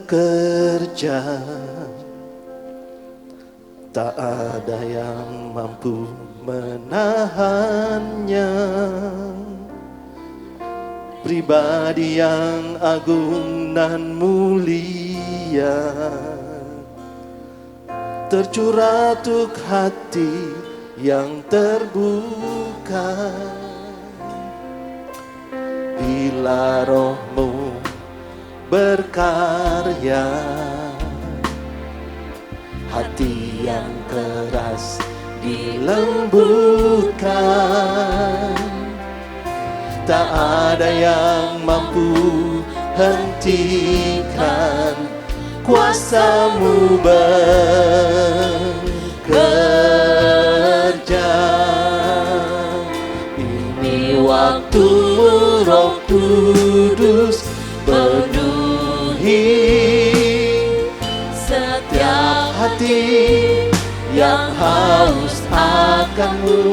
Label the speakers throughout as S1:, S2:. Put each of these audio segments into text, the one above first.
S1: bekerja, tak ada yang mampu menahannya. Pribadi yang agung dan mulia, tercurah untuk hati yang terbuka. Bila rohmu berkarya, hati yang keras dilembutkan. Tak ada yang mampu hentikan kuasamu bekerja. Ini waktu Roh Kudus penuhi setiap hati yang haus akan-Mu.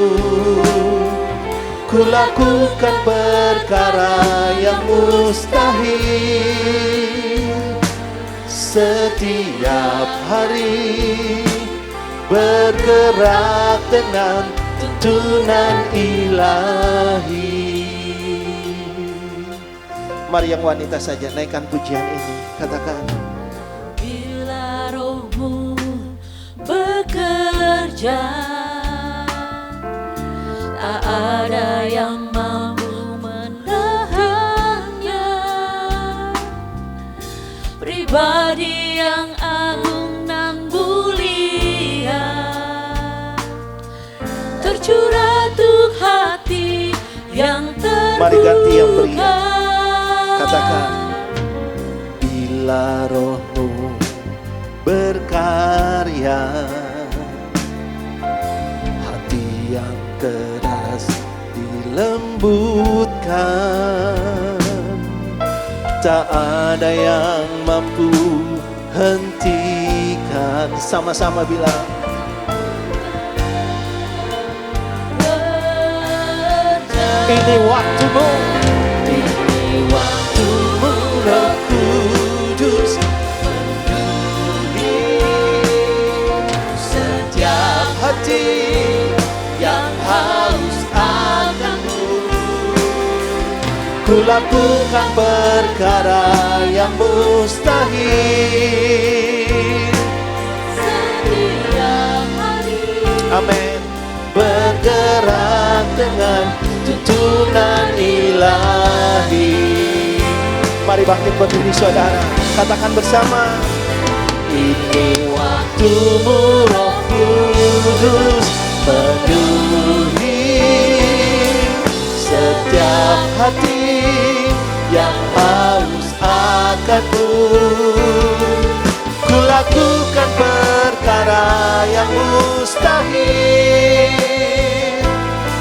S1: Ku lakukan perkara yang mustahil setiap hari, bergerak dengan tuntunan ilahi. Mari yang wanita saja naikkan pujian ini, katakan.
S2: Bila rohmu bekerja, tak ada yang mampu menahannya. Pribadi yang agung dan mulia, tercurah untuk hati yang terbuka.
S1: Mari ganti yang beriak, katakan. Bila rohmu berkarya, hati yang keras dilembutkan. Tak ada yang mampu hentikan. Sama-sama bilang. Ini waktumu, ini waktumu Roh Kudus penuhi setiap hati yang haus akan-Mu. Ku lakukan perkara yang mustahil
S2: setiap hari.
S1: Amin. Bergerak dengan tuntunan ilahi. Mari bangkit berdiri saudara, katakan bersama. Ini waktumu Roh Kudus penuhi setiap hati yang haus akan-Mu. Ku lakukan perkara yang mustahil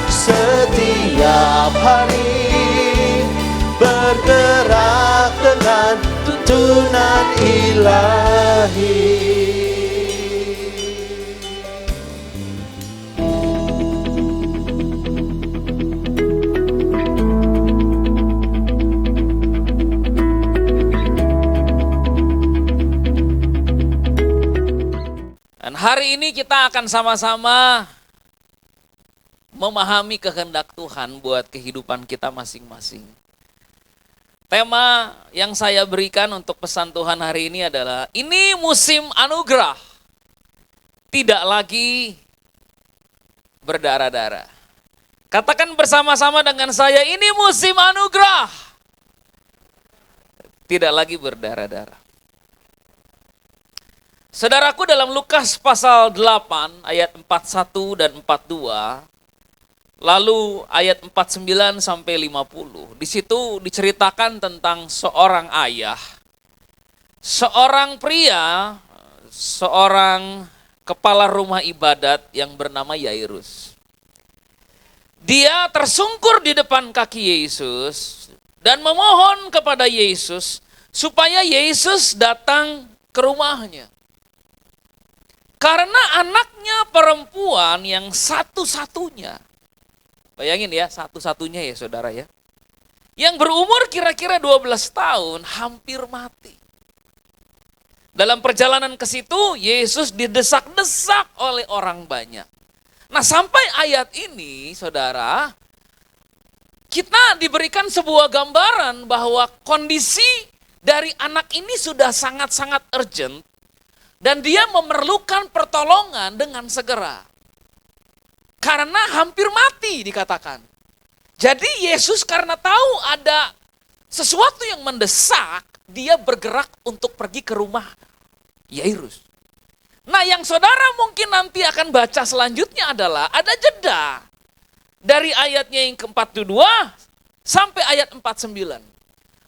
S1: setiap hari, bergerak dengan tuntunan ilahi.
S3: Dan hari ini kita akan sama-sama memahami kehendak Tuhan buat kehidupan kita masing-masing. Tema yang saya berikan untuk pesan Tuhan hari ini adalah, ini musim anugerah, tidak lagi berdarah-darah. Katakan bersama-sama dengan saya, ini musim anugerah, tidak lagi berdarah-darah. Saudaraku, dalam Lukas pasal 8 ayat 41 dan 42, lalu ayat 49 sampai 50, di situ diceritakan tentang seorang ayah, seorang pria, seorang kepala rumah ibadat yang bernama Yairus. Dia tersungkur di depan kaki Yesus dan memohon kepada Yesus supaya Yesus datang ke rumahnya. Karena anaknya perempuan yang satu-satunya, bayangin ya, satu-satunya ya saudara ya, yang berumur kira-kira 12 tahun hampir mati. Dalam perjalanan ke situ, Yesus didesak-desak oleh orang banyak. Nah, sampai ayat ini, saudara, kita diberikan sebuah gambaran bahwa kondisi dari anak ini sudah sangat-sangat urgent dan dia memerlukan pertolongan dengan segera. Karena hampir mati dikatakan. Jadi Yesus karena tahu ada sesuatu yang mendesak, dia bergerak untuk pergi ke rumah Yairus. Nah, yang saudara mungkin nanti akan baca selanjutnya adalah ada jeda dari ayatnya yang ke-42 sampai ayat 49.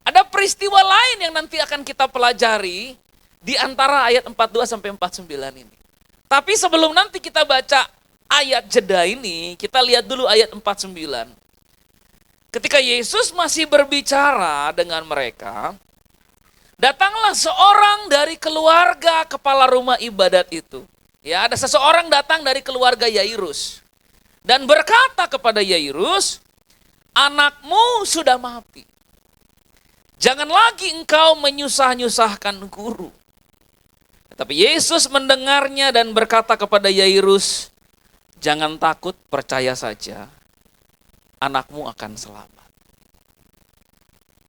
S3: Ada peristiwa lain yang nanti akan kita pelajari di antara ayat 42 sampai 49 ini. Tapi sebelum nanti kita baca ayat jeda ini, kita lihat dulu ayat 49. Ketika Yesus masih berbicara dengan mereka, datanglah seorang dari keluarga kepala rumah ibadat itu. Ya, ada seseorang datang dari keluarga Yairus. Dan berkata kepada Yairus, anakmu sudah mati. Jangan lagi engkau menyusah-nyusahkan guru. Tetapi Yesus mendengarnya dan berkata kepada Yairus, jangan takut, percaya saja. Anakmu akan selamat.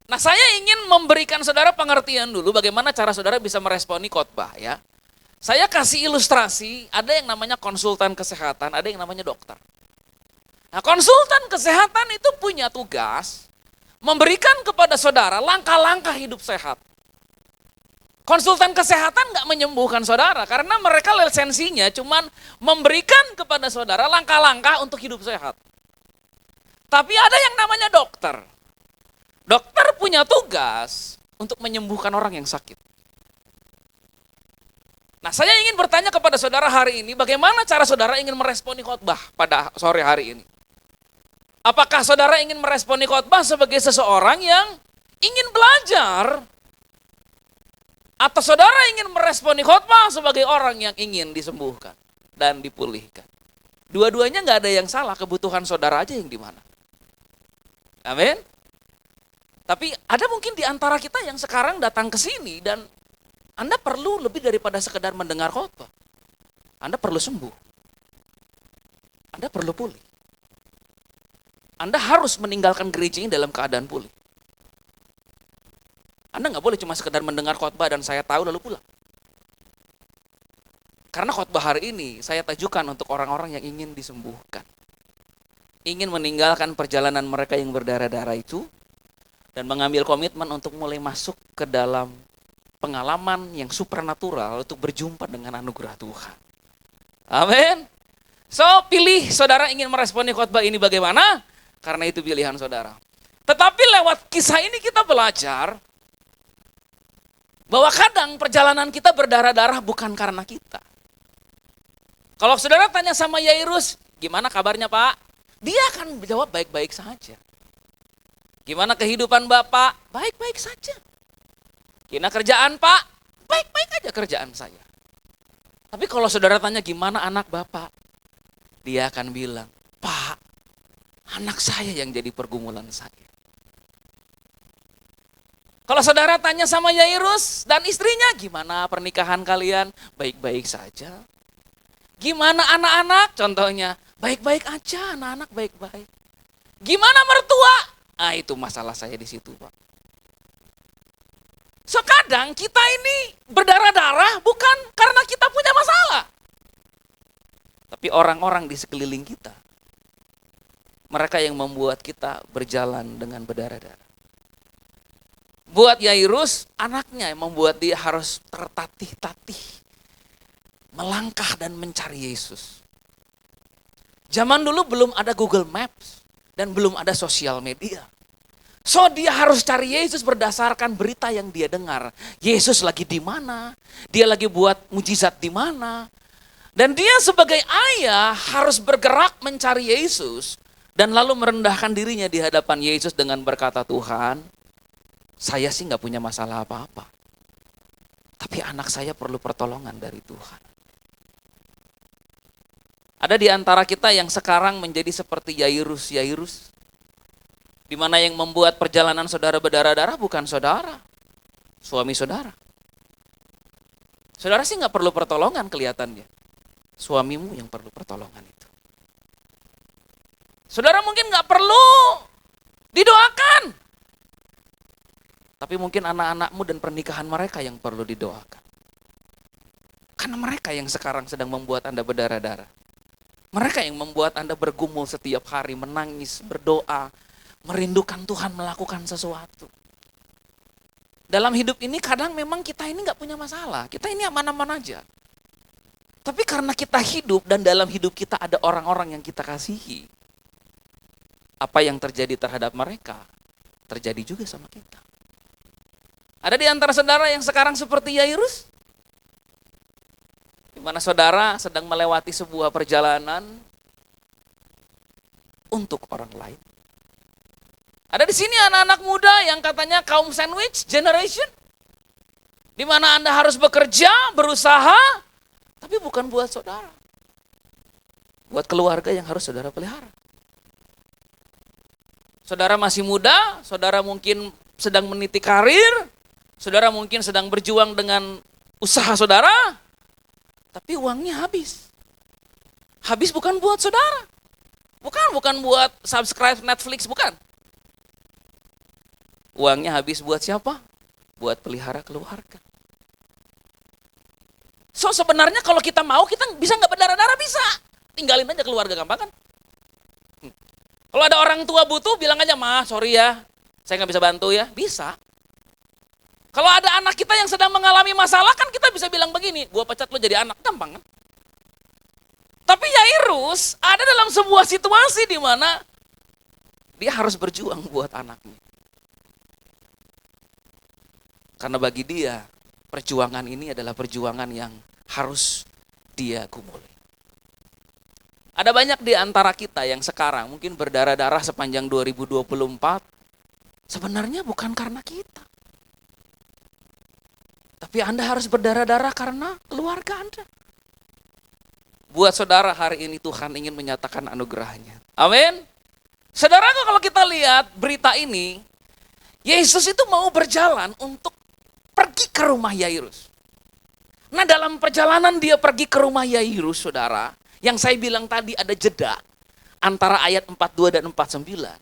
S3: Nah, saya ingin memberikan saudara pengertian dulu bagaimana cara saudara bisa meresponi khotbah ya. Saya kasih ilustrasi, ada yang namanya konsultan kesehatan, ada yang namanya dokter. Nah, konsultan kesehatan itu punya tugas memberikan kepada saudara langkah-langkah hidup sehat. Konsultan kesehatan nggak menyembuhkan saudara karena mereka lisensinya cuman memberikan kepada saudara langkah-langkah untuk hidup sehat. Tapi ada yang namanya dokter. Dokter punya tugas untuk menyembuhkan orang yang sakit. Nah, saya ingin bertanya kepada saudara hari ini, bagaimana cara saudara ingin meresponi khotbah pada sore hari ini? Apakah saudara ingin meresponi khotbah sebagai seseorang yang ingin belajar? Atau saudara ingin meresponi khotbah sebagai orang yang ingin disembuhkan dan dipulihkan? Dua-duanya nggak ada yang salah, kebutuhan saudara aja yang di mana. Amin. Tapi ada mungkin di antara kita yang sekarang datang ke sini dan Anda perlu lebih daripada sekedar mendengar khotbah. Anda perlu sembuh. Anda perlu pulih. Anda harus meninggalkan gereja ini dalam keadaan pulih. Anda nggak boleh cuma sekedar mendengar khotbah dan saya tahu lalu pulang. Karena khotbah hari ini saya tajukan untuk orang-orang yang ingin disembuhkan. Ingin meninggalkan perjalanan mereka yang berdarah-darah itu dan mengambil komitmen untuk mulai masuk ke dalam pengalaman yang supernatural untuk berjumpa dengan anugerah Tuhan. Amin. So, pilih saudara ingin meresponi khotbah ini bagaimana? Karena itu pilihan saudara. Tetapi lewat kisah ini kita belajar bahwa kadang perjalanan kita berdarah-darah bukan karena kita. Kalau saudara tanya sama Yairus, gimana kabarnya Pak? Dia akan menjawab baik-baik saja. Gimana kehidupan Bapak? Baik-baik saja. Gimana kerjaan Pak? Baik-baik aja kerjaan saya. Tapi kalau saudara tanya gimana anak Bapak? Dia akan bilang, Pak, anak saya yang jadi pergumulan saya. Kalau saudara tanya sama Yairus dan istrinya, gimana pernikahan kalian? Baik-baik saja. Gimana anak-anak? Contohnya, baik-baik aja, anak-anak baik-baik. Gimana mertua? Ah, itu masalah saya di situ, Pak. So kadang kita ini berdarah-darah bukan karena kita punya masalah. Tapi orang-orang di sekeliling kita. Mereka yang membuat kita berjalan dengan berdarah-darah. Buat Yairus, anaknya yang membuat dia harus tertatih-tatih. Melangkah dan mencari Yesus. Zaman dulu belum ada Google Maps dan belum ada sosial media. So dia harus cari Yesus berdasarkan berita yang dia dengar. Yesus lagi di mana? Dia lagi buat mujizat di mana? Dan dia sebagai ayah harus bergerak mencari Yesus dan lalu merendahkan dirinya di hadapan Yesus dengan berkata, Tuhan, saya sih nggak punya masalah apa-apa. Tapi anak saya perlu pertolongan dari Tuhan. Ada di antara kita yang sekarang menjadi seperti Yairus. Di mana yang membuat perjalanan saudara berdarah-darah bukan saudara, suami saudara. Saudara sih nggak perlu pertolongan kelihatannya. Suamimu yang perlu pertolongan itu. Saudara mungkin nggak perlu didoakan. Tapi mungkin anak-anakmu dan pernikahan mereka yang perlu didoakan. Karena mereka yang sekarang sedang membuat Anda berdarah-darah. Mereka yang membuat Anda bergumul setiap hari, menangis, berdoa, merindukan Tuhan melakukan sesuatu. Dalam hidup ini kadang memang kita ini nggak punya masalah. Kita ini aman-aman aja. Tapi karena kita hidup dan dalam hidup kita ada orang-orang yang kita kasihi. Apa yang terjadi terhadap mereka, terjadi juga sama kita. Ada di antara saudara yang sekarang seperti Yairus? Di mana saudara sedang melewati sebuah perjalanan untuk orang lain. Ada di sini anak-anak muda yang katanya kaum sandwich generation. Di mana Anda harus bekerja, berusaha, tapi bukan buat saudara. Buat keluarga yang harus saudara pelihara. Saudara masih muda, saudara mungkin sedang meniti karir, saudara mungkin sedang berjuang dengan usaha saudara, tapi uangnya habis. Habis bukan buat saudara. Bukan buat subscribe Netflix, bukan. Uangnya habis buat siapa? Buat pelihara keluarga. So sebenarnya kalau kita mau, kita bisa nggak berdarah-darah? Bisa. Tinggalin aja keluarga, gampang kan? Kalau ada orang tua butuh, bilang aja, "Ma, sorry ya, saya nggak bisa bantu ya." Bisa. Kalau ada anak kita yang sedang mengalami masalah, kan kita bisa bilang begini, "Gua pecat lo jadi anak." Gampang kan? Tapi Yairus ada dalam sebuah situasi di mana dia harus berjuang buat anaknya. Karena bagi dia, perjuangan ini adalah perjuangan yang harus dia gumuli. Ada banyak di antara kita yang sekarang mungkin berdarah-darah sepanjang 2024, sebenarnya bukan karena kita. Tapi Anda harus berdarah-darah karena keluarga Anda. Buat saudara hari ini Tuhan ingin menyatakan anugerahnya. Amin. Saudara, kalau kita lihat berita ini, Yesus itu mau berjalan untuk pergi ke rumah Yairus. Nah, dalam perjalanan dia pergi ke rumah Yairus, saudara, yang saya bilang tadi ada jeda antara ayat 42 dan 49.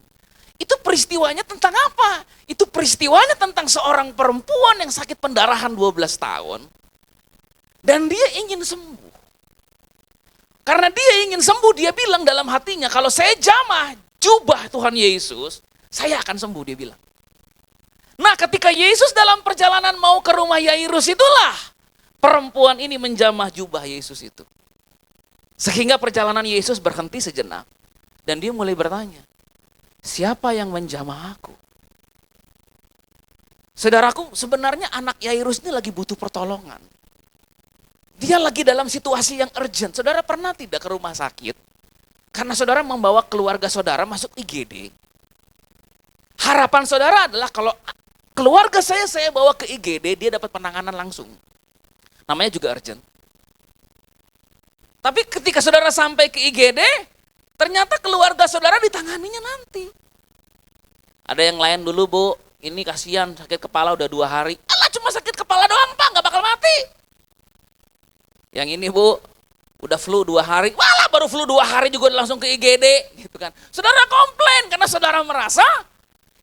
S3: Itu peristiwanya tentang apa? Itu peristiwanya tentang seorang perempuan yang sakit pendarahan 12 tahun. Dan dia ingin sembuh. Karena dia ingin sembuh, dia bilang dalam hatinya, kalau saya jamah jubah Tuhan Yesus, saya akan sembuh, dia bilang. Nah, ketika Yesus dalam perjalanan mau ke rumah Yairus, itulah perempuan ini menjamah jubah Yesus itu. Sehingga perjalanan Yesus berhenti sejenak. Dan dia mulai bertanya, siapa yang menjamah aku? Saudaraku, sebenarnya anak Yairus ini lagi butuh pertolongan. Dia lagi dalam situasi yang urgent. Saudara pernah tidak ke rumah sakit? Karena saudara membawa keluarga saudara masuk IGD. Harapan saudara adalah kalau keluarga saya bawa ke IGD, dia dapat penanganan langsung. Namanya juga urgent. Tapi ketika saudara sampai ke IGD, ternyata keluarga saudara ditanganinya nanti. Ada yang lain dulu, Bu, ini kasihan sakit kepala udah 2 hari. Alah, cuma sakit kepala doang, Pak, gak bakal mati. Yang ini, Bu, udah flu 2 hari. Walah, baru flu 2 hari juga udah langsung ke IGD. Gitu kan. Saudara komplain karena saudara merasa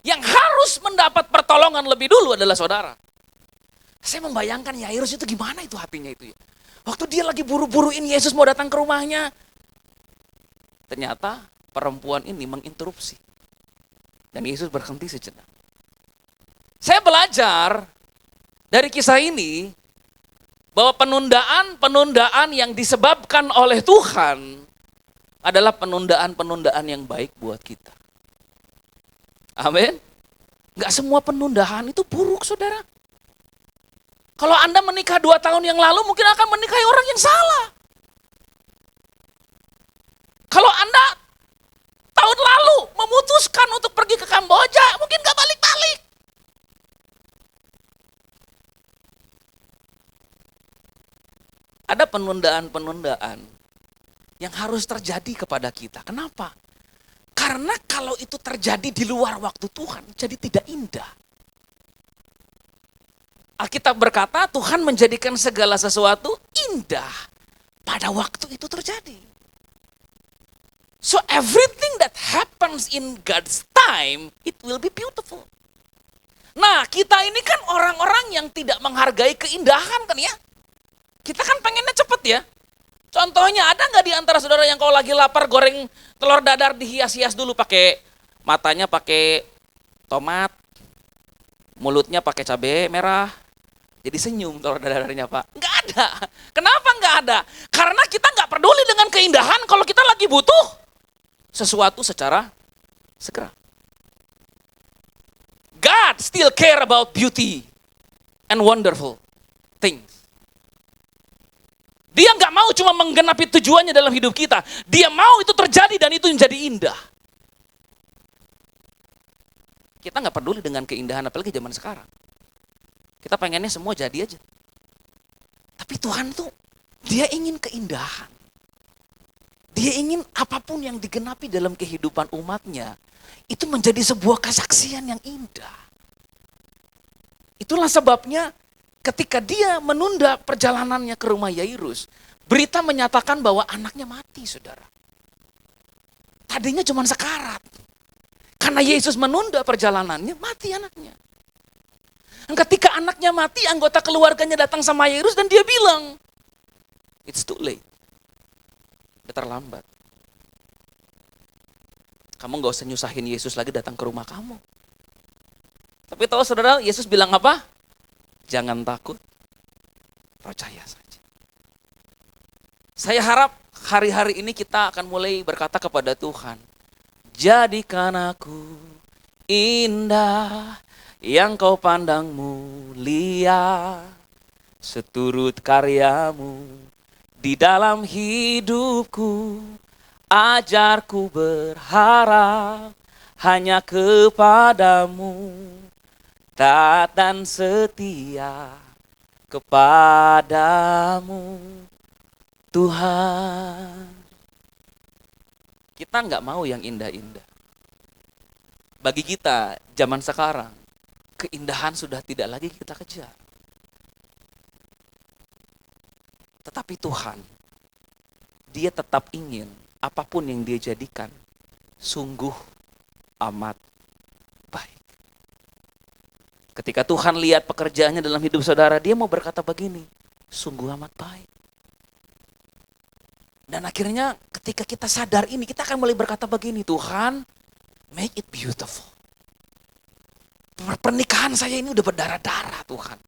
S3: yang harus mendapat pertolongan lebih dulu adalah saudara. Saya membayangkan Yairus itu gimana itu hatinya itu ya. Waktu dia lagi buru-buruin Yesus mau datang ke rumahnya. Ternyata perempuan ini menginterupsi. Dan Yesus berhenti sejenak. Saya belajar dari kisah ini bahwa penundaan yang disebabkan oleh Tuhan adalah penundaan-penundaan yang baik buat kita. Amin. Gak semua penundaan itu buruk, saudara. Kalau Anda menikah 2 tahun yang lalu, mungkin akan menikahi orang yang salah. Kalau Anda tahun lalu memutuskan untuk pergi ke Kamboja, mungkin gak balik-balik. Ada penundaan-penundaan yang harus terjadi kepada kita. Kenapa? Karena kalau itu terjadi di luar waktu Tuhan, jadi tidak indah. Alkitab berkata Tuhan menjadikan segala sesuatu indah pada waktu itu terjadi. So everything that happens in God's time, it will be beautiful. Nah, kita ini kan orang-orang yang tidak menghargai keindahan kan ya. Kita kan pengennya cepet ya. Contohnya ada nggak di antara saudara yang kalau lagi lapar goreng telur dadar dihias-hias dulu pakai matanya pakai tomat, mulutnya pakai cabai merah, jadi senyum telur dadarnya Pak? Nggak ada. Kenapa nggak ada? Karena kita nggak peduli dengan keindahan kalau kita lagi butuh sesuatu secara segera. God still care about beauty and wonderful things. Dia nggak mau cuma menggenapi tujuannya dalam hidup kita. Dia mau itu terjadi dan itu menjadi indah. Kita nggak peduli dengan keindahan apalagi zaman sekarang. Kita pengennya semua jadi aja. Tapi Tuhan tuh dia ingin keindahan. Dia ingin apapun yang digenapi dalam kehidupan umatnya itu menjadi sebuah kesaksian yang indah. Itulah sebabnya ketika dia menunda perjalanannya ke rumah Yairus, berita menyatakan bahwa anaknya mati, saudara. Tadinya cuma sekarat. Karena Yesus menunda perjalanannya, mati anaknya. Dan ketika anaknya mati, anggota keluarganya datang sama Yairus dan dia bilang, it's too late. Udah terlambat. Kamu gak usah nyusahin Yesus lagi datang ke rumah kamu. Tapi tahu saudara, Yesus bilang apa? Jangan takut, percaya saja. Saya harap hari-hari ini kita akan mulai berkata kepada Tuhan, jadikan aku indah yang kau pandang mulia, seturut karyamu di dalam hidupku. Ajarku berharap hanya kepadamu, taat dan setia kepadamu, Tuhan. Kita nggak mau yang indah-indah. Bagi kita, zaman sekarang, keindahan sudah tidak lagi kita kejar. Tetapi Tuhan, dia tetap ingin apapun yang dia jadikan sungguh amat baik. Ketika Tuhan lihat pekerjaannya dalam hidup saudara, dia mau berkata begini, sungguh amat baik. Dan akhirnya ketika kita sadar ini, kita akan mulai berkata begini, Tuhan, make it beautiful. Pernikahan saya ini udah berdarah-darah Tuhan.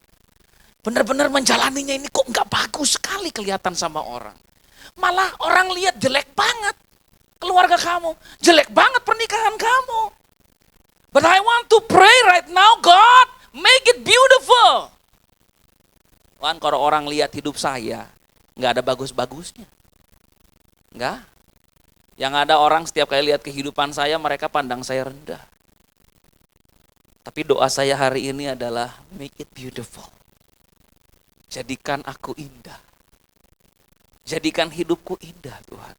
S3: Benar-benar menjalaninya ini kok nggak bagus sekali kelihatan sama orang. Malah orang lihat jelek banget keluarga kamu, jelek banget pernikahan kamu. But I want to pray right now, God, make it beautiful. Kan kalau orang lihat hidup saya, nggak ada bagus-bagusnya. Nggak. Yang ada orang setiap kali lihat kehidupan saya, mereka pandang saya rendah. Tapi doa saya hari ini adalah make it beautiful. Jadikan aku indah. Jadikan hidupku indah, Tuhan.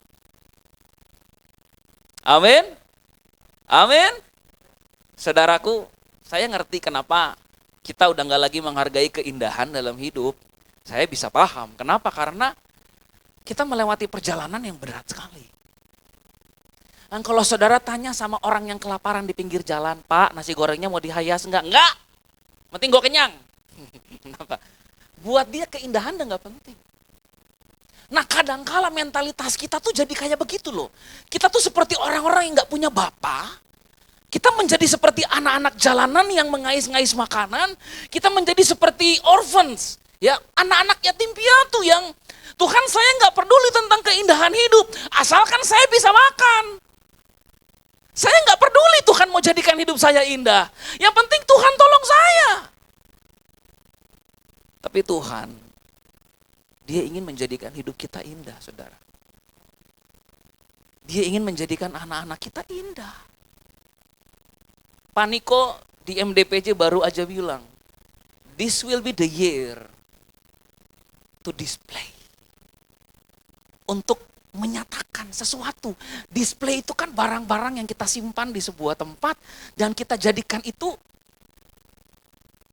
S3: Amin. Amin. Saudaraku, saya ngerti kenapa kita udah gak lagi menghargai keindahan dalam hidup. Saya bisa paham. Kenapa? Karena kita melewati perjalanan yang berat sekali. Dan kalau saudara tanya sama orang yang kelaparan di pinggir jalan, Pak, nasi gorengnya mau dihayas enggak? Enggak. Penting gue kenyang. Kenapa? Buat dia keindahan udah gak penting. Nah kadangkala mentalitas kita tuh jadi kayak begitu loh. Kita tuh seperti orang-orang yang gak punya bapak. Kita menjadi seperti anak-anak jalanan yang mengais-ngais makanan. Kita menjadi seperti orphans. Ya, anak-anak yatim piatu yang Tuhan saya gak peduli tentang keindahan hidup. Asalkan saya bisa makan. Saya gak peduli Tuhan mau jadikan hidup saya indah. Yang penting Tuhan tolong saya. Tapi Tuhan, dia ingin menjadikan hidup kita indah, saudara. Dia ingin menjadikan anak-anak kita indah. Paniko di MDPJ baru aja bilang, this will be the year to display. Untuk menyatakan sesuatu. Display itu kan barang-barang yang kita simpan di sebuah tempat dan kita jadikan itu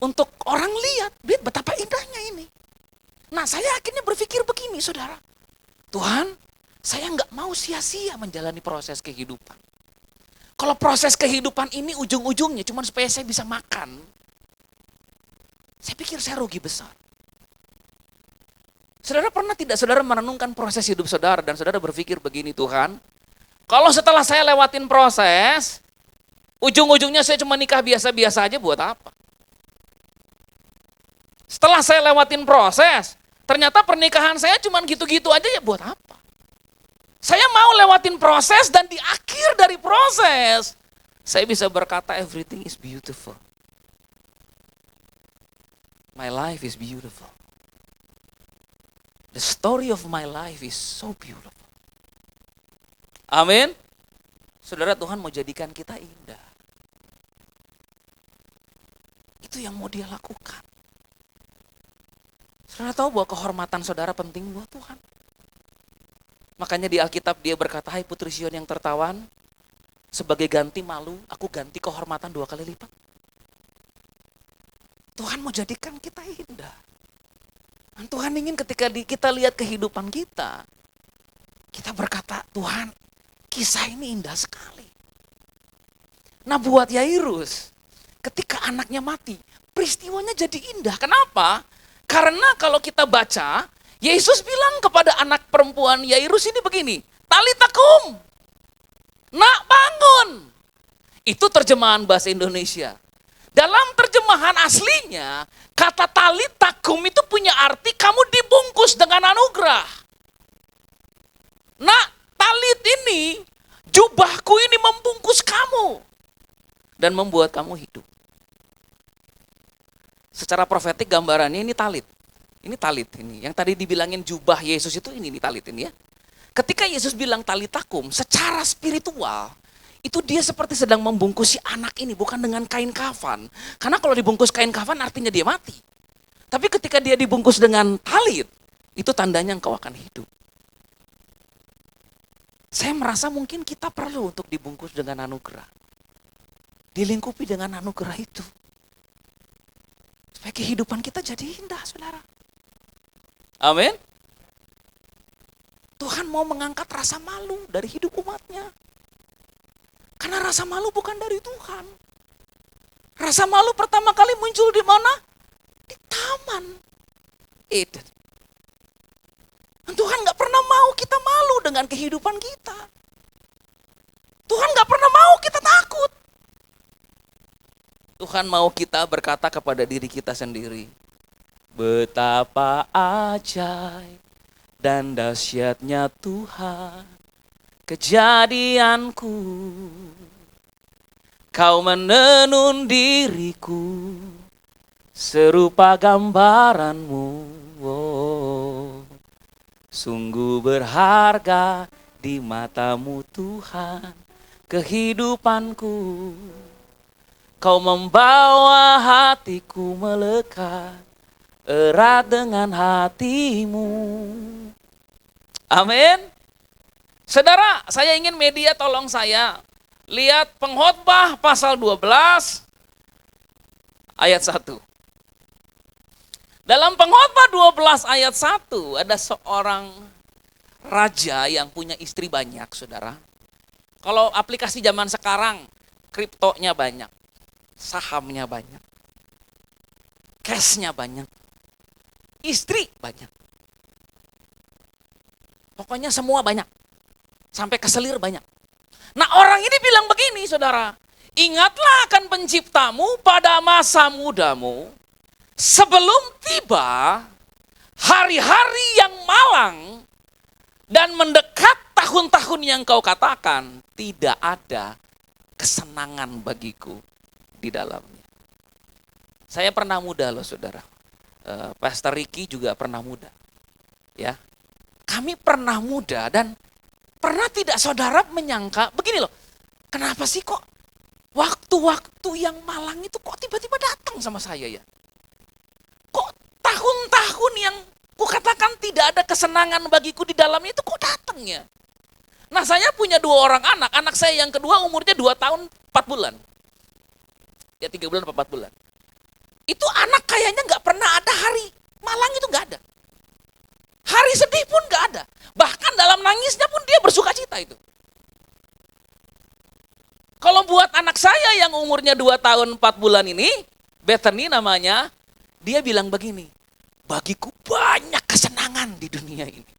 S3: untuk orang lihat betapa indahnya ini. Nah, saya akhirnya berpikir begini, saudara. Tuhan, saya nggak mau sia-sia menjalani proses kehidupan. Kalau proses kehidupan ini ujung-ujungnya cuma supaya saya bisa makan, saya pikir saya rugi besar. Saudara pernah tidak saudara merenungkan proses hidup saudara dan saudara berpikir begini, Tuhan, kalau setelah saya lewatin proses, ujung-ujungnya saya cuma nikah biasa-biasa aja, buat apa? Setelah saya lewatin proses, ternyata pernikahan saya cuma gitu-gitu aja, ya buat apa? Saya mau lewatin proses dan di akhir dari proses, saya bisa berkata everything is beautiful. My life is beautiful. The story of my life is so beautiful. Amin. Saudara, Tuhan mau jadikan kita indah. Itu yang mau dia lakukan. Saudara tahu bahwa kehormatan saudara penting buat Tuhan. Makanya di Alkitab dia berkata, hai putri Sion yang tertawan, sebagai ganti malu, aku ganti kehormatan 2 kali lipat. Tuhan mau jadikan kita indah. Dan Tuhan ingin ketika kita lihat kehidupan kita, kita berkata, Tuhan, kisah ini indah sekali. Nah buat Yairus, ketika anaknya mati, peristiwanya jadi indah. Kenapa? Karena kalau kita baca, Yesus bilang kepada anak perempuan Yairus ini begini, Talita kum, nak bangun. Itu terjemahan bahasa Indonesia. Dalam terjemahan aslinya, kata talita kum itu punya arti kamu dibungkus dengan anugerah. Nak, talit ini, jubahku ini membungkus kamu dan membuat kamu hidup. Secara profetik gambarannya ini talit. Ini talit ini. Yang tadi dibilangin jubah Yesus itu ini talit ini ya. Ketika Yesus bilang talitakum, secara spiritual, itu dia seperti sedang membungkusi anak ini, bukan dengan kain kafan. Karena kalau dibungkus kain kafan artinya dia mati. Tapi ketika dia dibungkus dengan talit, itu tandanya engkau akan hidup. Saya merasa mungkin kita perlu untuk dibungkus dengan anugerah. Dilingkupi dengan anugerah itu. Supaya kehidupan kita jadi indah, saudara. Amin. Tuhan mau mengangkat rasa malu dari hidup umatnya. Karena rasa malu bukan dari Tuhan. Rasa malu pertama kali muncul di mana? Di Taman Eden. Dan Tuhan gak pernah mau kita malu dengan kehidupan kita. Tuhan gak pernah mau kita takut. Tuhan mau kita berkata kepada diri kita sendiri, betapa ajaib dan dahsyatnya Tuhan kejadianku. Kau menenun diriku serupa gambaranmu. Oh, sungguh berharga di matamu Tuhan kehidupanku. Kau membawa hatiku melekat erat dengan hatimu. Amin. Saudara, saya ingin media tolong saya lihat Pengkhotbah pasal 12 ayat 1. Dalam Pengkhotbah 12 ayat 1 ada seorang raja yang punya istri banyak, saudara. Kalau aplikasi zaman sekarang, kriptonya banyak, sahamnya banyak, cashnya banyak, istri banyak. Pokoknya semua banyak. Sampai keselir banyak. Nah orang ini bilang begini saudara. Ingatlah akan penciptamu pada masa mudamu. Sebelum tiba hari-hari yang malang. Dan mendekat tahun-tahun yang kau katakan. Tidak ada kesenangan bagiku di dalamnya. Saya pernah muda loh saudara. Pastor Ricky juga pernah muda. Ya, kami pernah muda dan pernah tidak saudara menyangka, begini loh, kenapa sih kok waktu-waktu yang malang itu kok tiba-tiba datang sama saya ya? Kok tahun-tahun yang kukatakan tidak ada kesenangan bagiku di dalamnya itu kok datang ya? Nah saya punya 2 orang anak saya yang kedua umurnya 2 tahun 4 bulan. Ya 3 bulan 4 bulan. Itu anak kayaknya nggak pernah ada hari malang, itu nggak ada. Hari sedih pun nggak ada. Bahkan dalam nangisnya pun dia bersuka cita itu. Kalau buat anak saya yang umurnya 2 tahun 4 bulan ini, Bethany namanya, dia bilang begini, bagiku banyak kesenangan di dunia ini.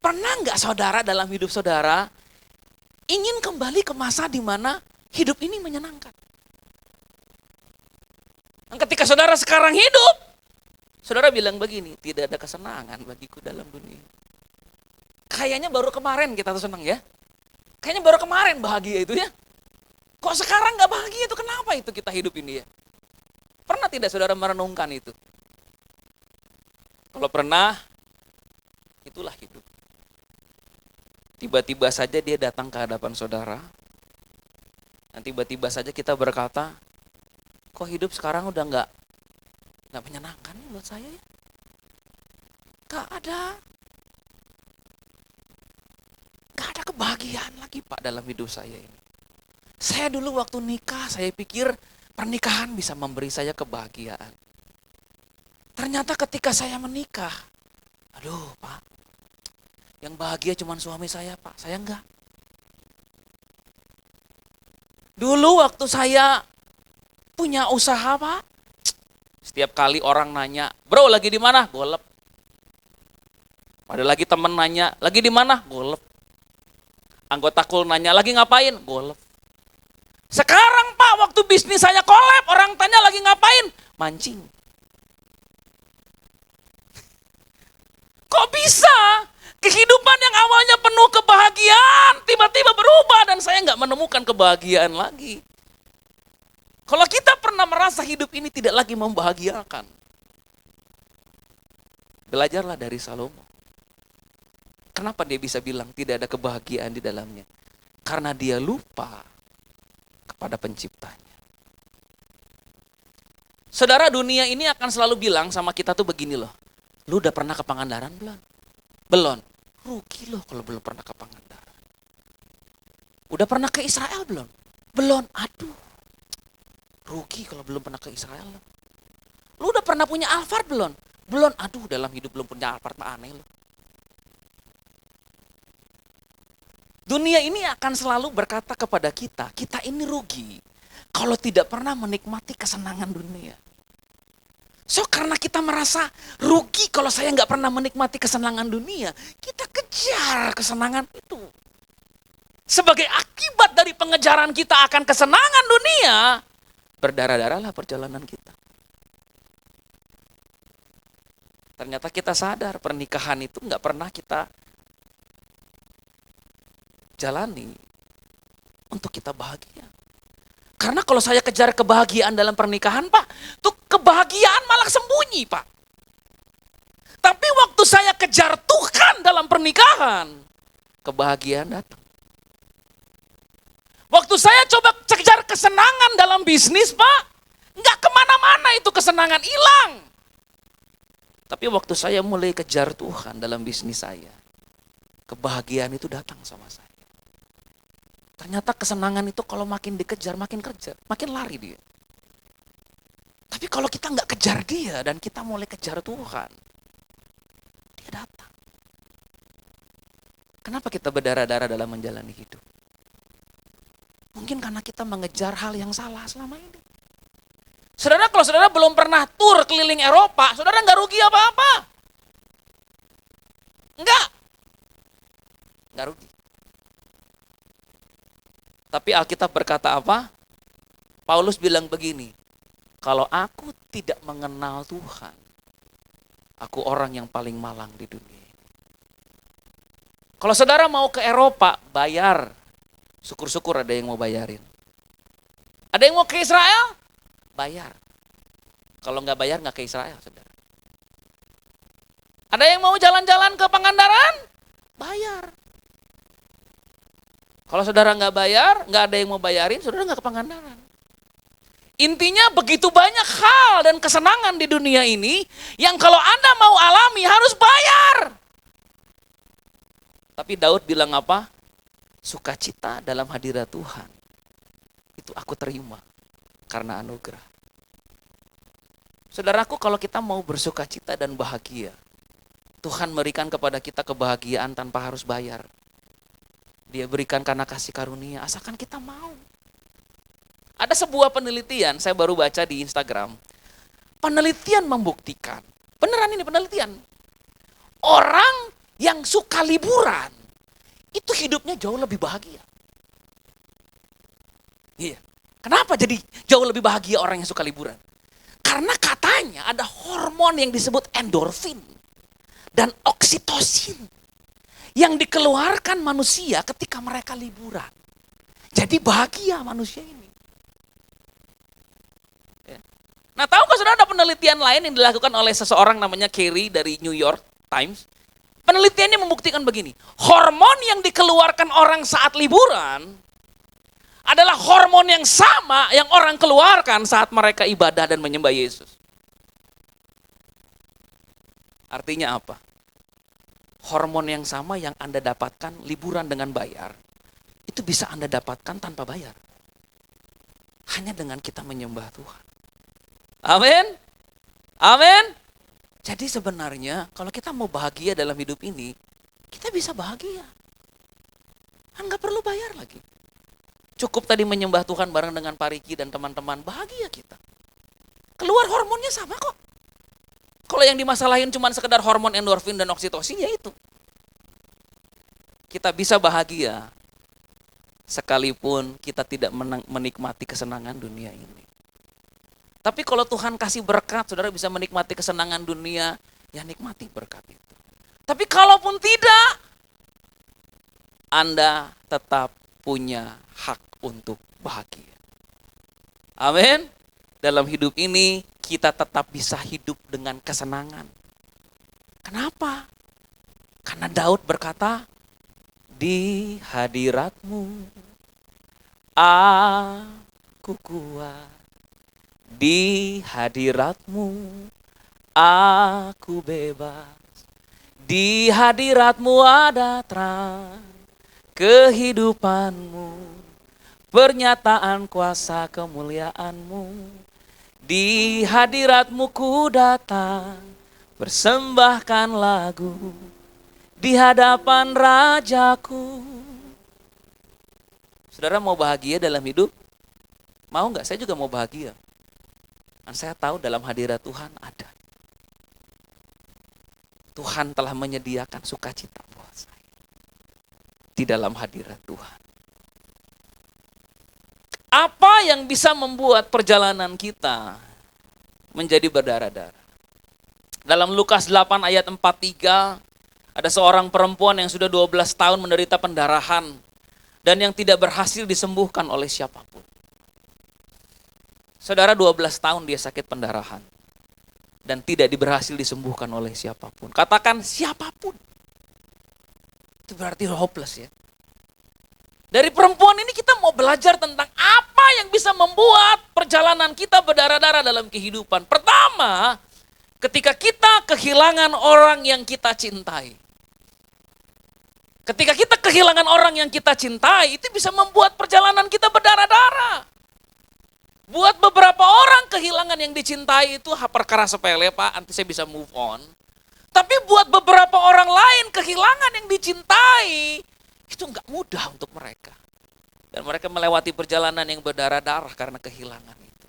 S3: Pernah nggak saudara dalam hidup saudara ingin kembali ke masa di mana hidup ini menyenangkan? Dan ketika saudara sekarang hidup, saudara bilang begini, tidak ada kesenangan bagiku dalam dunia. Kayaknya baru kemarin kita tuh senang ya. Kayaknya baru kemarin bahagia itu ya. Kok sekarang nggak bahagia itu, kenapa itu kita hidup ini ya? Pernah tidak saudara merenungkan itu? Kalau pernah, itulah hidup. Tiba-tiba saja dia datang ke hadapan saudara. Dan tiba-tiba saja kita berkata, kok hidup sekarang udah nggak menyenangkan ya buat saya ya? Gak ada kebahagiaan lagi Pak dalam hidup saya ini. Saya dulu waktu nikah, saya pikir pernikahan bisa memberi saya kebahagiaan. Ternyata ketika saya menikah, aduh Pak, yang bahagia cuma suami saya Pak, saya enggak. Dulu waktu saya punya usaha Pak, setiap kali orang nanya, bro lagi di mana? Golep. Ada lagi temen nanya, lagi di mana? Golep. Anggota kul nanya, lagi ngapain? Golep. Sekarang Pak, waktu bisnis saya kolab, orang tanya lagi ngapain? Mancing. Kok bisa? Kehidupan yang awalnya penuh kebahagiaan, tiba-tiba berubah dan saya nggak menemukan kebahagiaan lagi. Kalau kita pernah merasa hidup ini tidak lagi membahagiakan, belajarlah dari Salomo. Kenapa dia bisa bilang tidak ada kebahagiaan di dalamnya? Karena dia lupa kepada penciptanya. Saudara, dunia ini akan selalu bilang sama kita tuh begini loh. Lu udah pernah ke Pangandaran belum? Belum. Rugi loh kalau belum pernah ke Pangandaran. Udah pernah ke Israel belum? Belum. Aduh. Rugi kalau belum pernah ke Israel. Lu udah pernah punya Alphard belum? Belum. Aduh, dalam hidup belum punya Alphard mah aneh loh. Dunia ini akan selalu berkata kepada kita, kita ini rugi kalau tidak pernah menikmati kesenangan dunia. So karena kita merasa rugi kalau saya nggak pernah menikmati kesenangan dunia, kita kejar kesenangan itu. Sebagai akibat dari pengejaran kita akan kesenangan dunia, berdarah-darahlah perjalanan kita. Ternyata kita sadar pernikahan itu nggak pernah kita jalani untuk kita bahagia. Karena kalau saya kejar kebahagiaan dalam pernikahan Pak, tuh kebahagiaan malah sembunyi Pak. Tapi waktu saya kejar Tuhan dalam pernikahan, kebahagiaan datang. Waktu saya coba kejar kesenangan dalam bisnis Pak, nggak kemana-mana itu kesenangan hilang. Tapi waktu saya mulai kejar Tuhan dalam bisnis saya, kebahagiaan itu datang sama saya. Ternyata kesenangan itu kalau makin dikejar, makin kerja, makin lari dia. Tapi kalau kita nggak kejar dia dan kita mulai kejar Tuhan, dia datang. Kenapa kita berdarah-darah dalam menjalani hidup? Mungkin karena kita mengejar hal yang salah selama ini. Saudara, kalau saudara belum pernah tur keliling Eropa, saudara nggak rugi apa-apa. Nggak rugi. Tapi Alkitab berkata apa? Paulus bilang begini, kalau aku tidak mengenal Tuhan, aku orang yang paling malang di dunia. Kalau saudara mau ke Eropa, bayar. Syukur-syukur ada yang mau bayarin. Ada yang mau ke Israel? Bayar. Kalau nggak bayar nggak ke Israel, saudara. Ada yang mau jalan-jalan ke Pangandaran? Bayar. Kalau saudara nggak bayar, nggak ada yang mau bayarin, saudara nggak ke Pangandaran. Intinya begitu banyak hal dan kesenangan di dunia ini yang kalau Anda mau alami harus bayar. Tapi Daud bilang apa? Sukacita dalam hadirat Tuhan. Itu aku terima karena anugerah. Saudaraku, kalau kita mau bersuka cita dan bahagia, Tuhan berikan kepada kita kebahagiaan tanpa harus bayar. Dia berikan karena kasih karunia, asalkan kita mau. Ada sebuah penelitian, saya baru baca di Instagram. Penelitian membuktikan, beneran ini penelitian. Orang yang suka liburan, itu hidupnya jauh lebih bahagia. Iya. Kenapa jadi jauh lebih bahagia orang yang suka liburan? Karena katanya ada hormon yang disebut endorfin dan oksitosin yang dikeluarkan manusia ketika mereka liburan. Jadi bahagia manusia ini. Ya. Nah, tahukah saudara ada penelitian lain yang dilakukan oleh seseorang namanya Kerry dari New York Times? Penelitiannya membuktikan begini, hormon yang dikeluarkan orang saat liburan adalah hormon yang sama yang orang keluarkan saat mereka ibadah dan menyembah Yesus. Artinya apa? Hormon yang sama yang Anda dapatkan liburan dengan bayar, itu bisa Anda dapatkan tanpa bayar. Hanya dengan kita menyembah Tuhan. Amin. Amin. Jadi sebenarnya kalau kita mau bahagia dalam hidup ini, kita bisa bahagia. Nggak perlu bayar lagi. Cukup tadi menyembah Tuhan bareng dengan Pak Riki dan teman-teman, bahagia kita. Keluar hormonnya sama kok. Kalau yang dimasalahin cuma sekedar hormon endorfin dan oksitosin, ya itu. Kita bisa bahagia sekalipun kita tidak menikmati kesenangan dunia ini. Tapi kalau Tuhan kasih berkat, saudara bisa menikmati kesenangan dunia, ya nikmati berkat itu. Tapi kalaupun tidak, Anda tetap punya hak untuk bahagia. Amin. Dalam hidup ini kita tetap bisa hidup dengan kesenangan. Kenapa? Karena Daud berkata, di hadiratmu aku kuat. Di hadiratmu aku bebas. Di hadiratmu ada terang kehidupanmu, pernyataan kuasa kemuliaanmu. Di hadiratmu ku datang, persembahkan lagu di hadapan Rajaku. Saudara mau bahagia dalam hidup? Mau nggak? Saya juga mau bahagia. Dan saya tahu dalam hadirat Tuhan ada. Tuhan telah menyediakan sukacita buat saya. Di dalam hadirat Tuhan. Apa yang bisa membuat perjalanan kita menjadi berdarah-darah? Dalam Lukas 8 ayat 43, ada seorang perempuan yang sudah 12 tahun menderita pendarahan dan yang tidak berhasil disembuhkan oleh siapapun. Saudara, 12 tahun dia sakit pendarahan dan tidak berhasil disembuhkan oleh siapapun. Katakan siapapun. Itu berarti hopeless ya. Dari perempuan ini kita mau belajar tentang apa yang bisa membuat perjalanan kita berdarah-darah dalam kehidupan. Pertama, ketika kita kehilangan orang yang kita cintai. Ketika kita kehilangan orang yang kita cintai, itu bisa membuat perjalanan kita berdarah-darah. Buat beberapa orang kehilangan yang dicintai itu perkara sepele, Pak, nanti saya bisa move on. Tapi buat beberapa orang lain kehilangan yang dicintai itu enggak mudah untuk mereka. Dan mereka melewati perjalanan yang berdarah-darah karena kehilangan itu.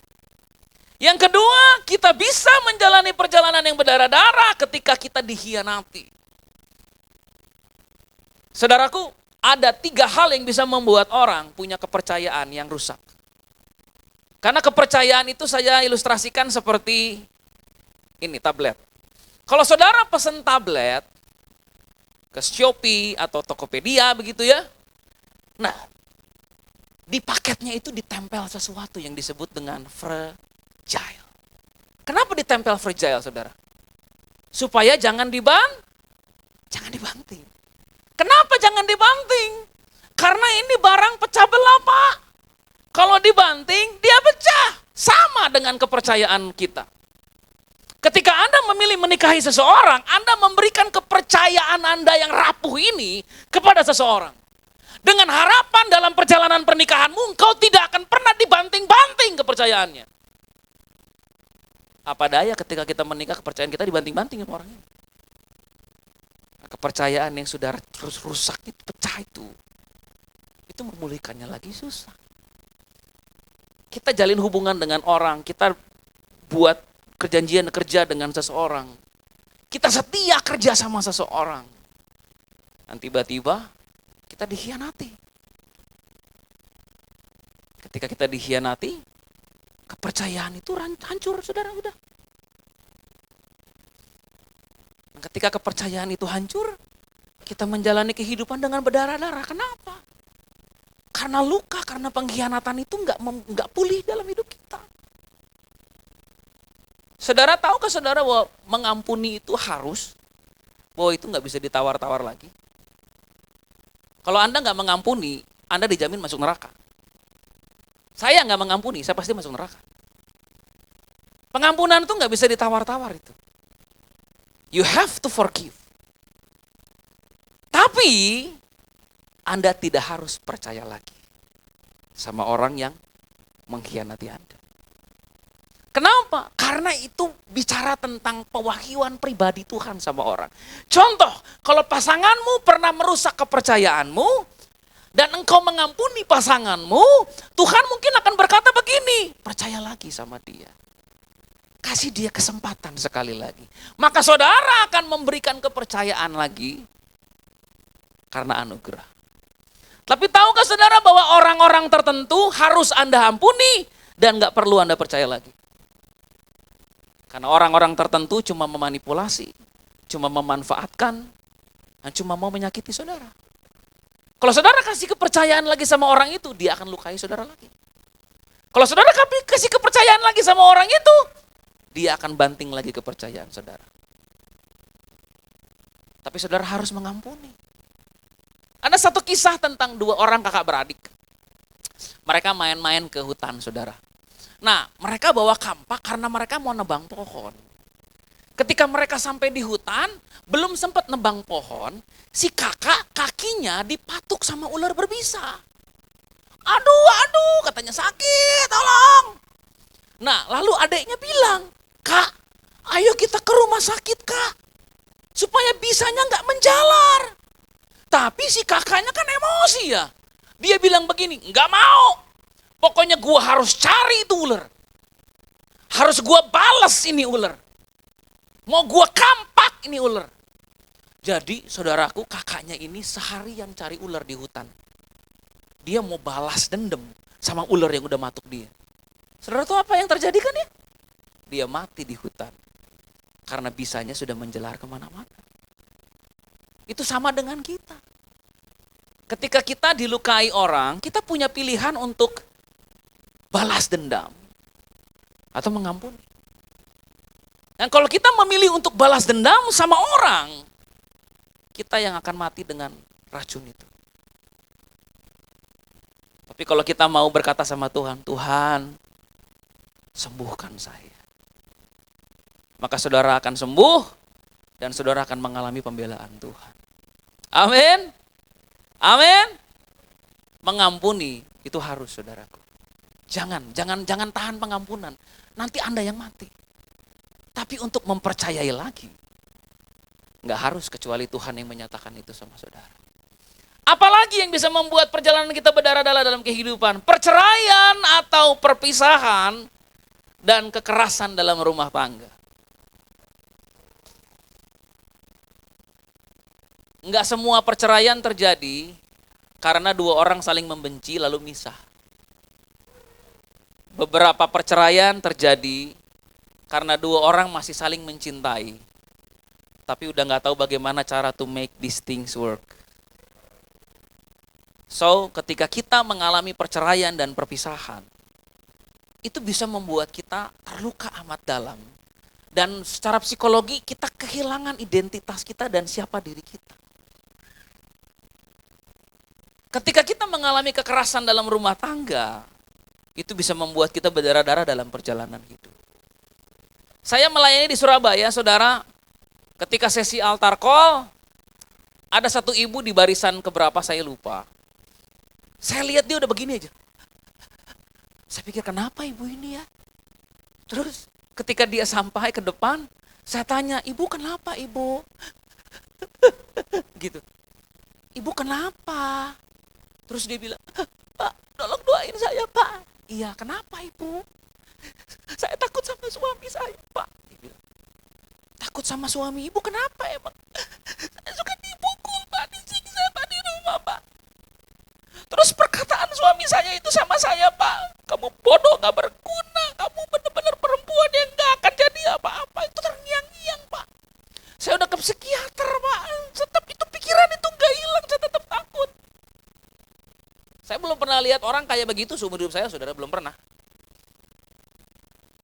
S3: Yang kedua, kita bisa menjalani perjalanan yang berdarah-darah ketika kita dikhianati. Saudaraku, ada 3 hal yang bisa membuat orang punya kepercayaan yang rusak. Karena kepercayaan itu saya ilustrasikan seperti ini, tablet. Kalau saudara pesen tablet ke Shopee atau Tokopedia begitu ya. Nah, di paketnya itu ditempel sesuatu yang disebut dengan fragile. Kenapa ditempel fragile, saudara? Supaya jangan dibanting. Kenapa jangan dibanting? Karena ini barang pecah belah, Pak. Kalau dibanting, dia pecah. Sama dengan kepercayaan kita. Ketika Anda memilih menikahi seseorang, Anda memberikan kepercayaan Anda yang rapuh ini kepada seseorang. Dengan harapan dalam perjalanan pernikahanmu, engkau tidak akan pernah dibanting-banting kepercayaannya. Apa daya ketika kita menikah, kepercayaan kita dibanting-banting sama orang ini. Kepercayaan yang sudah terus rusak itu, pecah itu memulihkannya lagi susah. Kita jalin hubungan dengan orang, kita buat perjanjian kerja dengan seseorang, kita setia kerja sama seseorang, dan tiba-tiba kita dikhianati. Ketika kita dikhianati, kepercayaan itu hancur, saudara. Udah. Dan ketika kepercayaan itu hancur, kita menjalani kehidupan dengan berdarah-darah. Kenapa? Karena luka, karena pengkhianatan itu nggak pulih dalam hidup kita. Saudara, tahukah saudara bahwa mengampuni itu harus, bahwa itu nggak bisa ditawar-tawar lagi? Kalau Anda nggak mengampuni, Anda dijamin masuk neraka. Saya nggak mengampuni, saya pasti masuk neraka. Pengampunan itu nggak bisa ditawar-tawar itu. You have to forgive. Tapi Anda tidak harus percaya lagi sama orang yang mengkhianati Anda. Kenapa? Karena itu bicara tentang pewahyuan pribadi Tuhan sama orang. Contoh, kalau pasanganmu pernah merusak kepercayaanmu dan engkau mengampuni pasanganmu, Tuhan mungkin akan berkata begini, percaya lagi sama dia. Kasih dia kesempatan sekali lagi. Maka saudara akan memberikan kepercayaan lagi karena anugerah. Tapi tahukah saudara bahwa orang-orang tertentu harus Anda ampuni dan gak perlu Anda percaya lagi? Karena orang-orang tertentu cuma memanipulasi, cuma memanfaatkan, dan cuma mau menyakiti saudara. Kalau saudara kasih kepercayaan lagi sama orang itu, dia akan lukai saudara lagi. Kalau saudara kasih kepercayaan lagi sama orang itu, dia akan banting lagi kepercayaan saudara. Tapi saudara harus mengampuni. Ada satu kisah tentang dua orang kakak beradik. Mereka main-main ke hutan, saudara. Nah, mereka bawa kampak karena mereka mau nebang pohon. Ketika mereka sampai di hutan, belum sempat nebang pohon, si kakak kakinya dipatuk sama ular berbisa. Aduh, katanya sakit, tolong. Nah, lalu adiknya bilang, Kak, ayo kita ke rumah sakit, Kak. Supaya bisanya nggak menjalar. Tapi si kakaknya kan emosi ya. Dia bilang begini, nggak mau. Pokoknya gua harus cari itu ular. Harus gua balas ini ular. Mau gua kampak ini ular. Jadi saudaraku, kakaknya ini seharian cari ular di hutan. Dia mau balas dendam sama ular yang udah matuk dia. Saudara tahu apa yang terjadi kan ya? Dia mati di hutan. Karena bisanya sudah menjelar kemana-mana. Itu sama dengan kita. Ketika kita dilukai orang, kita punya pilihan untuk balas dendam atau mengampuni. Dan kalau kita memilih untuk balas dendam sama orang, kita yang akan mati dengan racun itu. Tapi kalau kita mau berkata sama Tuhan, Tuhan, sembuhkan saya. Maka saudara akan sembuh dan saudara akan mengalami pembelaan Tuhan. Amin. Amin. Mengampuni itu harus, saudaraku. Jangan tahan pengampunan. Nanti Anda yang mati. Tapi untuk mempercayai lagi, nggak harus kecuali Tuhan yang menyatakan itu sama saudara. Apalagi yang bisa membuat perjalanan kita berdarah-darah dalam kehidupan? Perceraian atau perpisahan dan kekerasan dalam rumah tangga. Enggak semua perceraian terjadi karena dua orang saling membenci lalu misah. Beberapa perceraian terjadi karena dua orang masih saling mencintai, tapi udah nggak tahu bagaimana cara to make these things work. So, ketika kita mengalami perceraian dan perpisahan, itu bisa membuat kita terluka amat dalam. Dan secara psikologi kita kehilangan identitas kita dan siapa diri kita. Ketika kita mengalami kekerasan dalam rumah tangga, itu bisa membuat kita berdarah-darah dalam perjalanan hidup. Saya melayani di Surabaya, saudara, ketika sesi altar call, ada satu ibu di barisan keberapa saya lupa. Saya lihat dia udah begini aja. Saya pikir kenapa ibu ini ya? Terus Ketika dia sampai ke depan, saya tanya, ibu kenapa ibu? Gitu. Ibu kenapa? Terus dia bilang, Pak, tolong doain saya Pak. Iya, kenapa ibu? Saya takut sama suami saya Pak. Dia bilang, takut sama suami ibu kenapa emang? Saya suka dipukul Pak, disiksa Pak di rumah Pak. Terus perkataan suami saya itu sama saya Pak, kamu bodoh gak berguna, kamu benar-benar perempuan yang gak akan jadi apa-apa. Itu terngiang-ngiang Pak. Saya udah ke psikiater Pak, tetap itu pikiran itu gak hilang, saya tetap takut. Saya belum pernah lihat orang kayak begitu seumur hidup saya, saudara, belum pernah.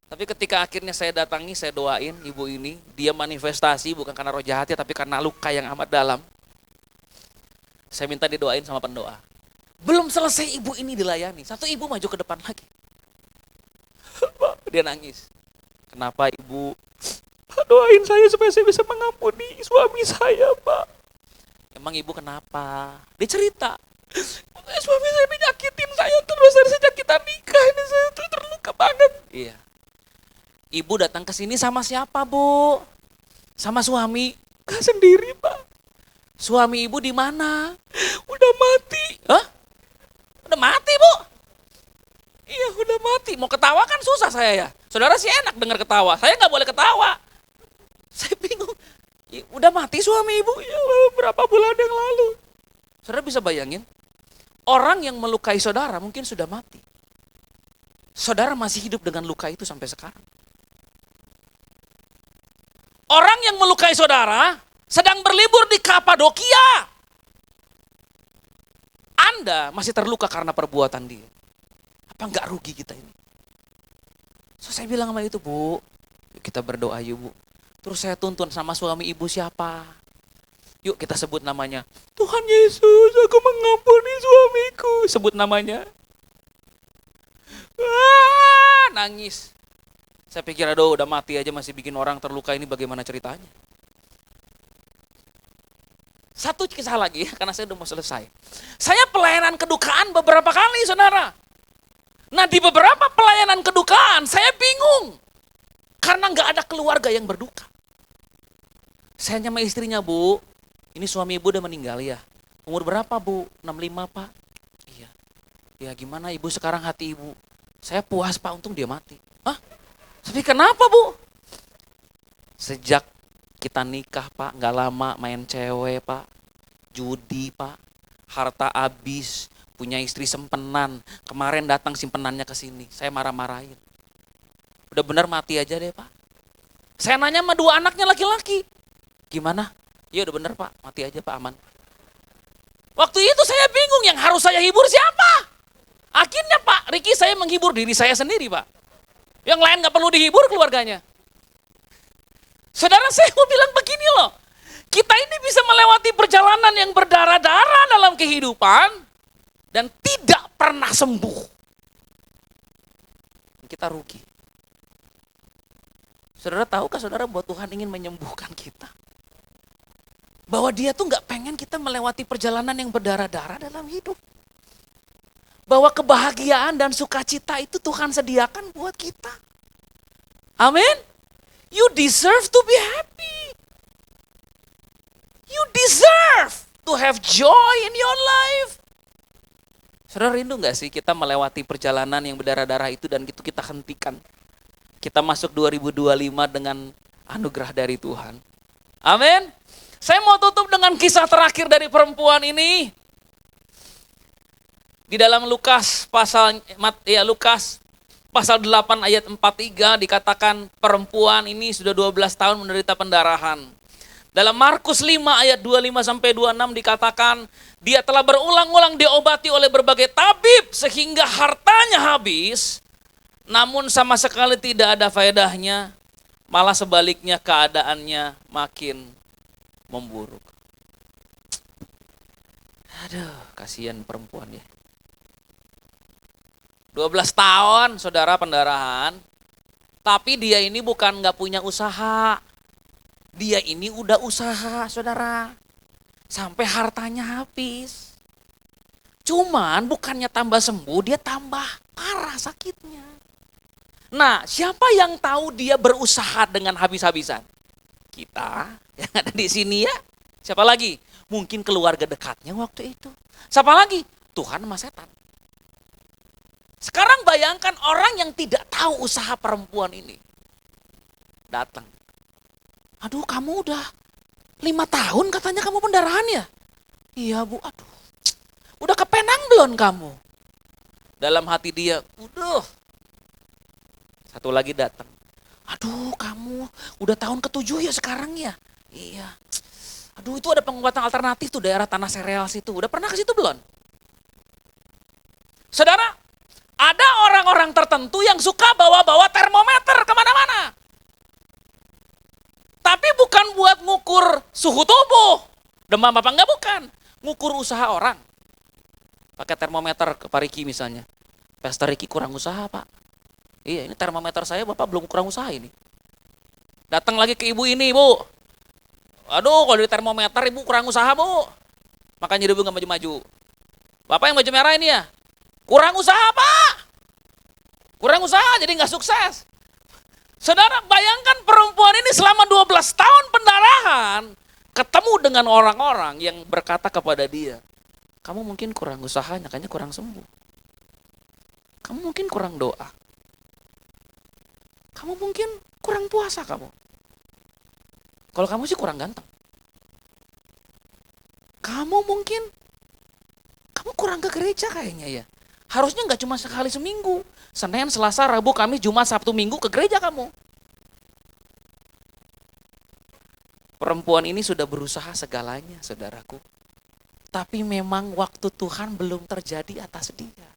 S3: Tapi ketika akhirnya saya datangi, saya doain ibu ini, dia manifestasi bukan karena roh jahatnya, tapi karena luka yang amat dalam. Saya minta didoain sama pendoa. Belum selesai ibu ini dilayani, satu ibu maju ke depan lagi. Dia nangis. Kenapa ibu? Pak, doain saya supaya saya bisa mengampuni suami saya Pak. Emang ibu kenapa? Dia cerita. Suami saya menyakitin saya terus dari sejak kita nikah ini saya tuh terluka banget. Iya. Ibu datang ke sini sama siapa Bu? Sama suami? Gak sendiri Pak. Suami ibu di mana? Udah mati. Hah? Udah mati Bu? Iya udah mati. Mau ketawa kan susah saya ya. Saudara sih enak dengar ketawa. Saya nggak boleh ketawa. Saya bingung. Udah mati suami ibu? Ya berapa bulan yang lalu. Saudara bisa bayangin? Orang yang melukai saudara mungkin sudah mati. Saudara masih hidup dengan luka itu sampai sekarang. Orang yang melukai saudara sedang berlibur di Kapadokia. Anda masih terluka karena perbuatan dia. Apa enggak rugi kita ini? So saya bilang sama itu, Bu, yuk kita berdoa yuk Bu. Terus saya tuntun sama suami ibu siapa? Yuk kita sebut namanya. Tuhan Yesus, aku mengampuni suamiku. Sebut namanya. Nangis. Saya pikir aduh udah mati aja masih bikin orang terluka, ini bagaimana ceritanya. Satu kisah lagi ya, karena saya udah mau selesai. Saya pelayanan kedukaan beberapa kali saudara. Nah di beberapa pelayanan kedukaan saya bingung. Karena gak ada keluarga yang berduka. Saya sama istrinya, Bu, ini suami ibu udah meninggal ya. Umur berapa Bu? 65 Pak. Iya. Ya gimana ibu sekarang hati ibu? Saya puas Pak, untung dia mati. Hah? Tapi kenapa Bu? Sejak kita nikah Pak, gak lama main cewek Pak. Judi Pak. Harta habis. Punya istri simpenan. Kemarin datang simpenannya ke sini. Saya marah-marahin. Udah benar mati aja deh Pak. Saya nanya sama 2 anaknya laki-laki. Gimana? Ya udah benar Pak, mati aja Pak, aman. Waktu itu saya bingung, yang harus saya hibur siapa? Akhirnya Pak Riki saya menghibur diri saya sendiri Pak. Yang lain gak perlu dihibur keluarganya. Saudara saya mau bilang begini loh. Kita ini bisa melewati perjalanan yang berdarah-darah dalam kehidupan. Dan tidak pernah sembuh. Kita rugi. Saudara tahukah saudara bahwa Tuhan ingin menyembuhkan kita? Bahwa dia tuh gak pengen kita melewati perjalanan yang berdarah-darah dalam hidup. Bahwa kebahagiaan dan sukacita itu Tuhan sediakan buat kita. Amin. You deserve to be happy. You deserve to have joy in your life. Saudara rindu gak sih kita melewati perjalanan yang berdarah-darah itu dan itu kita hentikan. Kita masuk 2025 dengan anugerah dari Tuhan. Amin. Saya mau tutup dengan kisah terakhir dari perempuan ini. Di dalam Lukas pasal 8 ayat 43 dikatakan perempuan ini sudah 12 tahun menderita pendarahan. Dalam Markus 5 ayat 25 sampai 26 dikatakan dia telah berulang-ulang diobati oleh berbagai tabib sehingga hartanya habis, namun sama sekali tidak ada faedahnya, malah sebaliknya keadaannya makin memburuk. Aduh, kasihan perempuan ya. 12 tahun saudara pendarahan, tapi dia ini bukan gak punya usaha. Dia ini udah usaha saudara, sampai hartanya habis. Cuman bukannya tambah sembuh, dia tambah parah sakitnya. Nah, siapa yang tahu dia berusaha dengan habis-habisan? Kita yang ada di sini ya. Siapa lagi? Mungkin keluarga dekatnya waktu itu. Siapa lagi? Tuhan sama setan. Sekarang bayangkan orang yang tidak tahu usaha perempuan ini. Datang. Aduh, kamu udah 5 tahun katanya kamu pendarahan ya? Iya bu, aduh. Udah kepenang belum kamu? Dalam hati dia, udah. Satu lagi datang. Aduh, kamu udah tahun ke-7 ya sekarang ya? Iya. Aduh, itu ada pengobatan alternatif tuh daerah tanah sereal situ. Udah pernah ke situ belum? Saudara, ada orang-orang tertentu yang suka bawa-bawa termometer kemana-mana. Tapi bukan buat ngukur suhu tubuh. Demam apa enggak, bukan. Ngukur usaha orang. Pakai termometer ke Pak Riki misalnya. Pastor Riki kurang usaha pak. Iya, ini termometer saya bapak belum kurang usaha ini. Datang lagi ke ibu ini, bu. Aduh, kalau di termometer ibu kurang usaha, bu. Makanya ibu nggak maju-maju. Bapak yang baju merah ini ya, kurang usaha, pak. Kurang usaha, jadi nggak sukses. Saudara, bayangkan perempuan ini selama 12 tahun pendarahan, ketemu dengan orang-orang yang berkata kepada dia, kamu mungkin kurang usaha, makanya kurang sembuh. Kamu mungkin kurang doa. Kamu mungkin kurang puasa kamu. Kalau kamu sih kurang ganteng. Kamu mungkin, kamu kurang ke gereja kayaknya ya. Harusnya nggak cuma sekali seminggu. Senin, Selasa, Rabu, Kamis, Jumat, Sabtu, Minggu ke gereja kamu. Perempuan ini sudah berusaha segalanya, saudaraku. Tapi memang waktu Tuhan belum terjadi atas dia.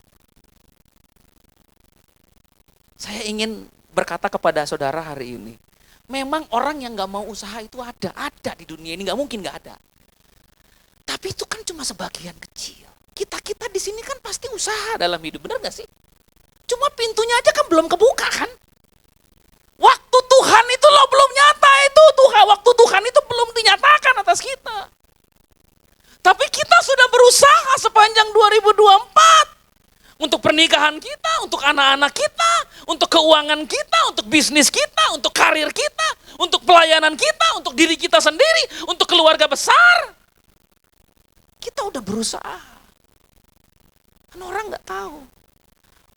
S3: Saya ingin berkata kepada saudara hari ini, memang orang yang gak mau usaha itu ada di dunia ini, gak mungkin gak ada. Tapi itu kan cuma sebagian kecil. Kita di sini kan pasti usaha dalam hidup, benar gak sih? Cuma pintunya aja kan belum kebuka kan? Waktu Tuhan itu loh belum nyata itu, waktu Tuhan itu belum dinyatakan atas kita. Tapi kita sudah berusaha sepanjang 2024. Untuk pernikahan kita, untuk anak-anak kita, untuk keuangan kita, untuk bisnis kita, untuk karir kita, untuk pelayanan kita, untuk diri kita sendiri, untuk keluarga besar. Kita udah berusaha. Kan orang nggak tahu.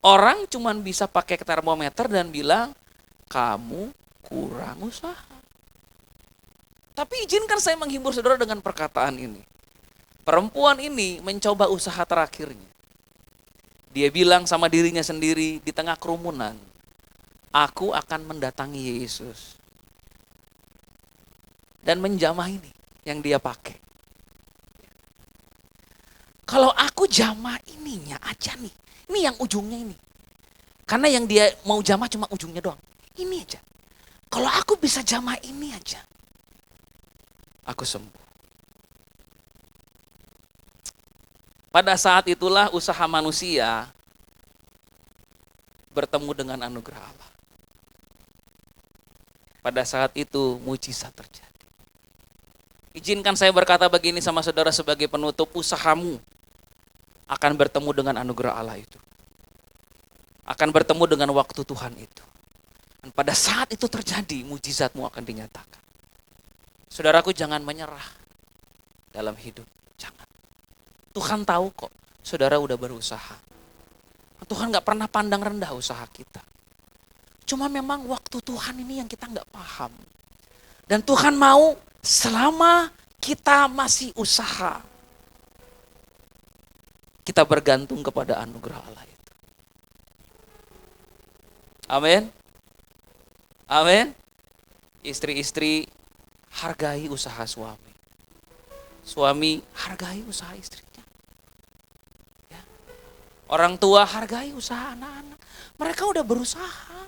S3: Orang cuman bisa pakai termometer dan bilang, kamu kurang usaha. Tapi izinkan saya menghibur saudara dengan perkataan ini. Perempuan ini mencoba usaha terakhirnya. Dia bilang sama dirinya sendiri di tengah kerumunan, aku akan mendatangi Yesus. Dan menjamah ini yang dia pakai. Kalau aku jamah ininya aja nih, ini yang ujungnya ini. Karena yang dia mau jamah cuma ujungnya doang. Ini aja. Kalau aku bisa jamah ini aja, aku sembuh. Pada saat itulah usaha manusia bertemu dengan anugerah Allah. Pada saat itu mujizat terjadi. Izinkan saya berkata begini sama saudara sebagai penutup, usahamu akan bertemu dengan anugerah Allah itu. Akan bertemu dengan waktu Tuhan itu. Dan pada saat itu terjadi, mujizatmu akan dinyatakan. Saudaraku, jangan menyerah dalam hidup. Jangan. Tuhan tahu kok, saudara udah berusaha. Tuhan gak pernah pandang rendah usaha kita. Cuma memang waktu Tuhan ini yang kita gak paham. Dan Tuhan mau selama kita masih usaha, kita bergantung kepada anugerah Allah itu. Amin. Amin. Istri-istri hargai usaha suami. Suami hargai usaha istrinya. Ya. Orang tua hargai usaha anak-anak. Mereka udah berusaha.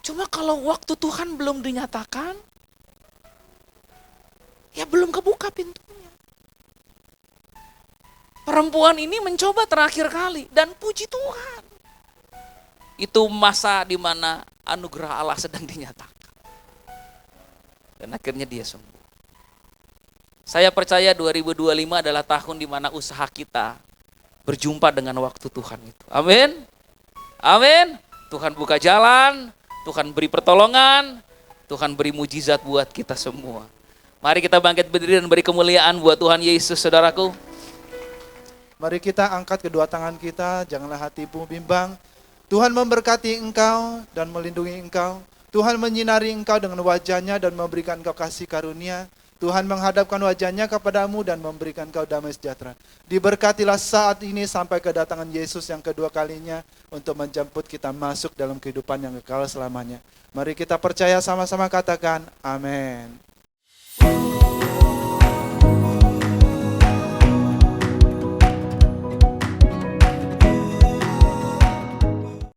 S3: Cuma kalau waktu Tuhan belum dinyatakan, ya belum kebuka pintunya. Perempuan ini mencoba terakhir kali dan puji Tuhan. Itu masa di mana anugerah Allah sedang dinyatakan. Dan akhirnya dia sembuh. Saya percaya 2025 adalah tahun di mana usaha kita berjumpa dengan waktu Tuhan itu. Amin. Amin. Tuhan buka jalan, Tuhan beri pertolongan, Tuhan beri mujizat buat kita semua. Mari kita bangkit berdiri dan beri kemuliaan buat Tuhan Yesus, saudaraku.
S4: Mari kita angkat kedua tangan kita, janganlah hatimu bimbang. Tuhan memberkati engkau dan melindungi engkau. Tuhan menyinari engkau dengan wajahnya dan memberikan engkau kasih karunia. Tuhan menghadapkan wajahnya kepadamu dan memberikan engkau damai sejahtera. Diberkatilah saat ini sampai kedatangan Yesus yang kedua kalinya untuk menjemput kita masuk dalam kehidupan yang kekal selamanya. Mari kita percaya sama-sama katakan, amin.